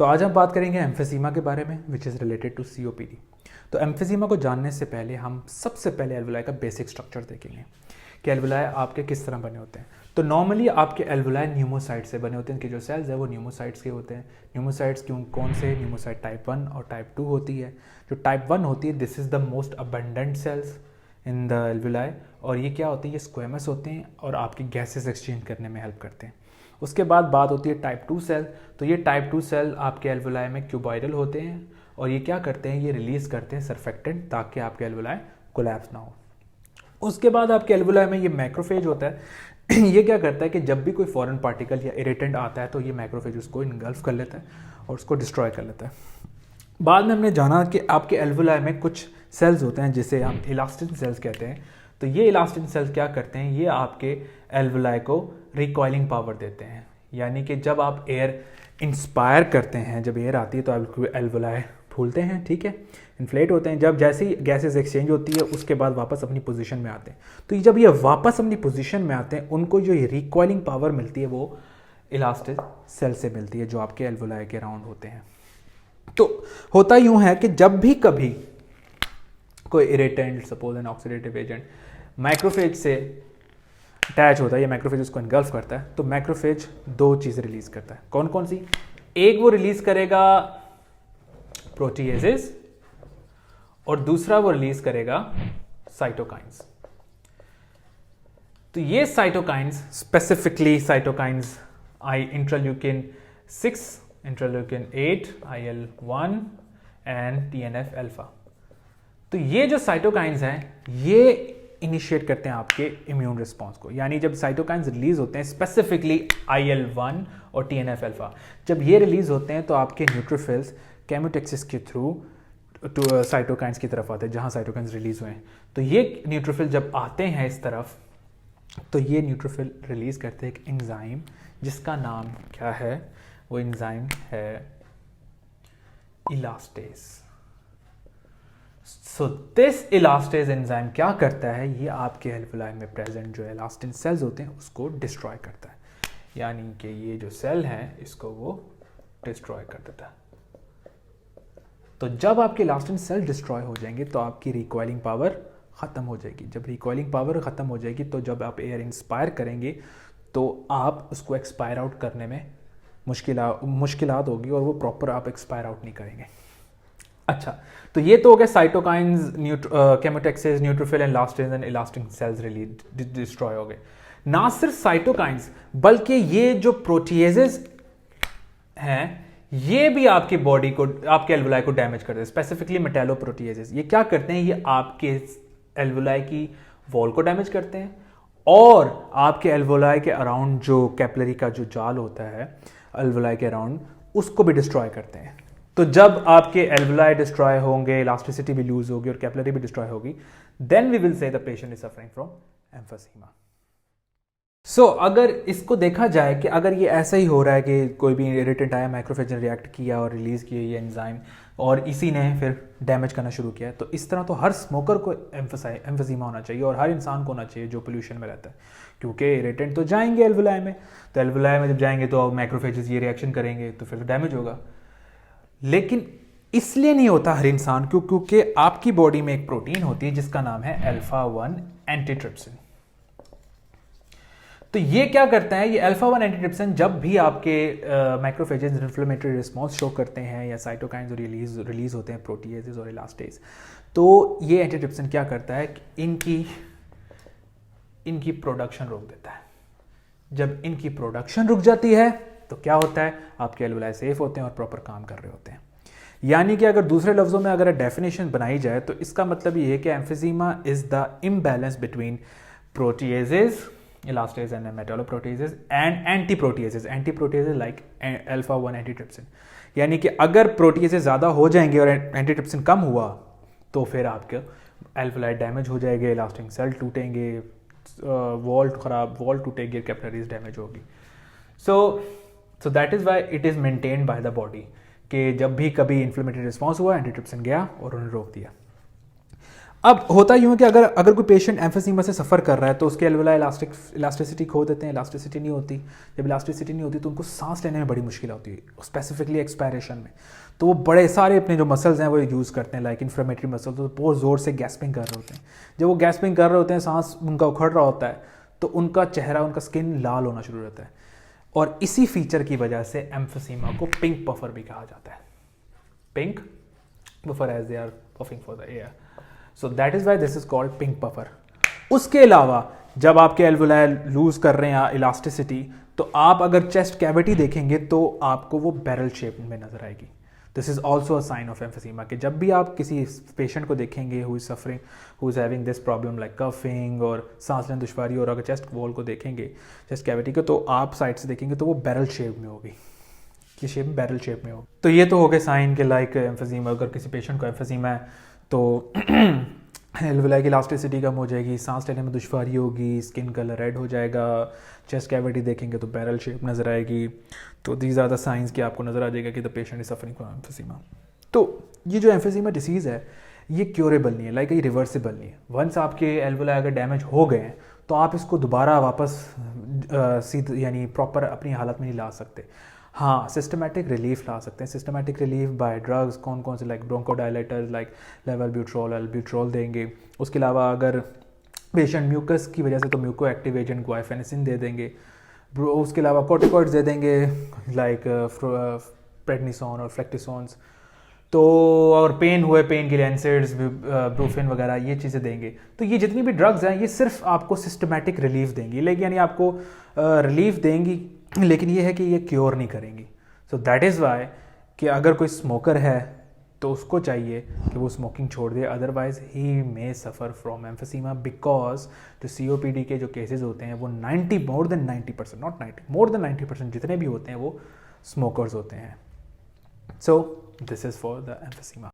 तो आज हम बात करेंगे एम्फीसीमा के बारे में which is related to COPD। तो एम्फीसीमा को जानने से पहले हम सबसे पहले एल्वुलाई का बेसिक स्ट्रक्चर देखेंगे कि एल्वुलाई आपके किस तरह बने होते हैं। तो नॉर्मली आपके एल्वुलाई न्यूमोसाइट से बने होते हैं, कि जो सेल्स है वो न्यूमोसाइट्स के होते हैं। न्यूमोसाइट्स क्यों, कौन से न्यूमोसाइट टाइप 1 और टाइप 2 होती है। जो टाइप 1 होती है this is the most abundant cells in the alveoli, और ये क्या होते हैं, ये स्क्वेमस होते हैं और आपकी गैसेस एक्सचेंज करने में हेल्प करते हैं। उसके बाद बात होती है टाइप 2 सेल। तो ये टाइप 2 सेल आपके एल्वुलाई में क्यूबॉइडल होते हैं और ये क्या करते हैं, ये रिलीज करते हैं सर्फेक्टेंट ताकि आपके एल्वुलाई कोलैप्स ना हो। उसके बाद आपके एल्वुलाई में ये मैक्रोफेज होता है ये क्या करता है कि जब भी कोई फॉरेन पार्टिकल या इरिटेंट आता है तो ये मैक्रोफेज उसको इनगल्फ कर लेता है और उसको डिस्ट्रॉय कर लेता है। बाद में हमने जाना कि आपके एल्वुलाई में कुछ सेल्स होते हैं जिसे हम इलास्टिन सेल्स कहते हैं। तो ये इलास्टिन सेल्स क्या करते हैं, ये आपके एल्वुलाई को रिकॉइलिंग पावर देते हैं। यानी कि जब आप एयर इंस्पायर करते हैं, जब एयर आती है तो आपके एल्वुलाई फूलते हैं, ठीक है, इन्फ्लेट होते हैं। जब जैसे ही गैसेस एक्सचेंज होती है उसके बाद वापस अपनी पोजीशन में आते हैं। तो जब ये वापस अपनी पोजीशन में आते हैं उनको जो ये रिकॉइलिंग पावर मिलती है वो इलास्टिन सेल से मिलती है जो आपके एल्वुलाई के अराउंड होते हैं। तो होता यूं है कि जब भी कभी कोई irritant, suppose an oxidative agent, macrophage से अटैच होता है या मैक्रोफेज उसको इनगल्फ करता है, तो मैक्रोफेज दो चीज़ें रिलीज करता है। कौन कौन सी? एक वो रिलीज करेगा प्रोटीएजेस और दूसरा वो रिलीज करेगा साइटोकाइंस। तो ये cytokines, specifically cytokines interleukin 6, interleukin 8, IL-1 and TNF alpha. तो ये जो साइटोकाइंस हैं ये इनिशिएट करते हैं आपके इम्यून रिस्पॉन्स को। यानी जब साइटोकाइंस रिलीज होते हैं, स्पेसिफिकली IL-1 और TNF अल्फा, जब ये रिलीज होते हैं तो आपके न्यूट्रोफिल्स केमोटेक्सिस के थ्रू टू साइटोकाइंस की तरफ आते हैं जहां साइटोकाइंस रिलीज हुए हैं। तो ये न्यूट्रोफिल जब आते हैं इस तरफ, तो ये न्यूट्रोफिल रिलीज करते हैं एक एंजाइम जिसका नाम क्या है, वो एंजाइम है elastase. So this elastase enzyme क्या करता है, ये आपके एल्वुलाई में प्रेजेंट जो इलास्टिन सेल्स होते हैं उसको डिस्ट्रॉय करता है। यानी कि ये जो सेल है इसको वो डिस्ट्रॉय कर देता है। तो जब आपके इलास्टिन सेल डिस्ट्रॉय हो जाएंगे तो आपकी रिकॉइलिंग पावर ख़त्म हो जाएगी। जब रिकॉइलिंग पावर ख़त्म हो जाएगी तो जब आप एयर इंस्पायर करेंगे तो आप उसको एक्सपायर आउट करने में मुश्किलात होगी और वो प्रॉपर आप एक्सपायर आउट नहीं करेंगे। अच्छा, तो ये तो हो गया cytokines, chemotaxis, neutrophil and elastin and elastin cells release destroy हो गए। ना सिर्फ साइटोकाइंस बल्कि ये जो प्रोटीएजेस हैं ये भी आपकी बॉडी को, आपके एल्वुलाई को डैमेज करते हैं। स्पेसिफिकली मेटालोप्रोटीएजेस ये क्या करते हैं, ये आपके एल्वुलाई की वॉल को डैमेज करते हैं और आपके एल्वुलाई के अराउंड जो कैपिलरी का जो जाल होता है एल्वुलाई के अराउंड, उसको भी डिस्ट्रॉय करते हैं। तो जब आपके एल्वुलाई डिस्ट्रॉय होंगे, इलास्टिसिटी भी लूज होगी और कैपिलरी भी डिस्ट्रॉय होगी, then we will say the patient is suffering from emphysema. So अगर इसको देखा जाए कि अगर ये ऐसा ही हो रहा है कि कोई भी इरिटेंट आया, मैक्रोफेज ने रिएक्ट किया और रिलीज किया ये एंजाइम और इसी ने फिर डैमेज करना शुरू किया, तो इस तरह तो हर स्मोकर को एम्फीसीमा होना चाहिए और हर इंसान को होना चाहिए जो पोल्यूशन में रहता है, क्योंकि इरिटेंट तो जाएंगे एल्वुलाई में, तो एल्वुलाई में जब जाएंगे तो मैक्रोफेजेस ये रिएक्शन करेंगे तो फिर तो डैमेज होगा। लेकिन इसलिए नहीं होता हर इंसान को, क्योंकि आपकी बॉडी में एक प्रोटीन होती है जिसका नाम है अल्फा-1 एंटीट्रिप्सिन। तो ये क्या करता है, ये अल्फा-1 एंटीट्रिप्सिन जब भी आपके मैक्रोफेजेस इन्फ्लेमेटरी रिस्पॉन्स शो करते हैं या साइटोकाइंस रिलीज होते हैं प्रोटीएजेस और इलास्टेज, तो ये एंटीट्रिप्सिन क्या करता है कि इनकी प्रोडक्शन रोक देता है। जब इनकी प्रोडक्शन रुक जाती है तो क्या होता है, आपके एल्वुलाई सेफ होते हैं और प्रॉपर काम कर रहे होते हैं। यानी कि अगर दूसरे लफ्जों में अगर डेफिनेशन बनाई जाए तो इसका मतलब ये है कि emphysema is the imbalance between proteases, elastase and metalloproteases and antiproteases like alpha one antitrypsin. यानी कि अगर प्रोटीएजेस ज़्यादा हो जाएंगे और एंटीट्रिप्सिन कम हुआ तो फिर आपके एल्वुलाई डैमेज हो जाएंगे, इलास्टिक सेल टूटेंगे, वॉल टूटेगी, कैपिलरीज डैमेज होगी। So that is why it is maintained by the body कि जब भी कभी इन्फ्लेमेटरी रिस्पॉन्स हुआ एंटीट्रिप्सिन गया और उन्हें रोक दिया। अब होता यूँ है कि अगर कोई पेशेंट एम्फीसीमा से सफ़र कर रहा है तो उसके एल्वुलाई इलास्टिसिटी खो देते हैं, इलास्टिसिटी नहीं होती। जब इलास्टिसिटी नहीं होती तो उनको सांस लेने में बड़ी मुश्किल होती है, स्पेसिफिकली एक्सपायरेशन में। तो वो बड़े सारे अपने जो मसल्स हैं वो यूज़ करते हैं, लाइक इन्फ्लेमेटरी मसल्स, तो बहुत ज़ोर से गैस्पिंग कर रहे होते हैं। जब वो गैस्पिंग कर रहे होते हैं, सांस उनका उखड़ रहा होता है, तो उनका चेहरा, उनका स्किन लाल होना शुरू होता है। और इसी फीचर की वजह से एम्फीसीमा को पिंक पफर भी कहा जाता है। Pink puffer as they are puffing for the air, so that is why this is called pink puffer. उसके अलावा जब आपके एल्वुलाई लूज कर रहे हैं इलास्टिसिटी, तो आप अगर चेस्ट कैविटी देखेंगे तो आपको वो बैरल शेप में नजर आएगी। This is also a sign of emphysema कि जब भी आप किसी पेशेंट को देखेंगे who is suffering, who is having this problem like coughing और सांस लेने दुश्वारी, और अगर चेस्ट वॉल को देखेंगे, चेस्ट कैविटी को, तो आप साइड से देखेंगे तो वो बैरल शेप में होगी, ये शेप बैरल शेप में हो। तो ये तो हो गए साइन के लाइक एम्फीसीमा। अगर किसी पेशेंट को एम्फीसीमा है तो एल्वुलाई की इलास्टिसिटी कम हो जाएगी, सांस लेने में दुश्वारी होगी, स्किन कलर रेड हो जाएगा, चेस्ट कैविटी देखेंगे तो बैरल शेप नज़र आएगी। तो दीज आर द साइंस कि आपको नज़र आ जाएगा कि the patient is suffering from emphysema. तो ये जो एम्फीसीमा डिसीज़ है ये क्योरेबल नहीं है, लाइक ये रिवर्सिबल नहीं है। वंस आपके एल्वुलाई अगर डैमेज हो गए हैं तो आप इसको दोबारा वापस सीधे यानी प्रॉपर अपनी हालत में नहीं ला सकते। हाँ, सिस्टमेटिक रिलीफ ला सकते हैं। सिस्टमेटिक रिलीफ बाय ड्रग्स कौन कौन से, लाइक ब्रोंकोडायलेटर्स, लाइक लेवोल्ब्यूट्रोल, अल्ब्यूट्रोल देंगे। उसके अलावा अगर पेशेंट म्यूकस की वजह से तो म्यूको एक्टिव एजेंट गुआइफेनेसिन दे देंगे। उसके अलावा कॉर्टिकॉइड्स दे देंगे लाइक प्रेडनिसोन और फ्लेक्टिसोन्स। तो और पेन हुए, पेन के लिए एनसेड्स, ब्रूफिन वगैरह ये चीज़ें देंगे। तो ये जितनी भी ड्रग्स हैं ये सिर्फ आपको सिस्टमेटिक रिलीफ देंगी, लेकिन यानी आपको रिलीफ देंगी, लेकिन ये है कि ये क्योर नहीं करेंगी। सो दैट इज़ वाई कि अगर कोई स्मोकर है तो उसको चाहिए कि वो स्मोकिंग छोड़ दे, otherwise he may suffer from emphysema, because जो COPD के जो केसेस होते हैं वो more than 90%, not 90, more than 90% जितने भी होते हैं वो स्मोकर्स होते हैं। So this is for the emphysema.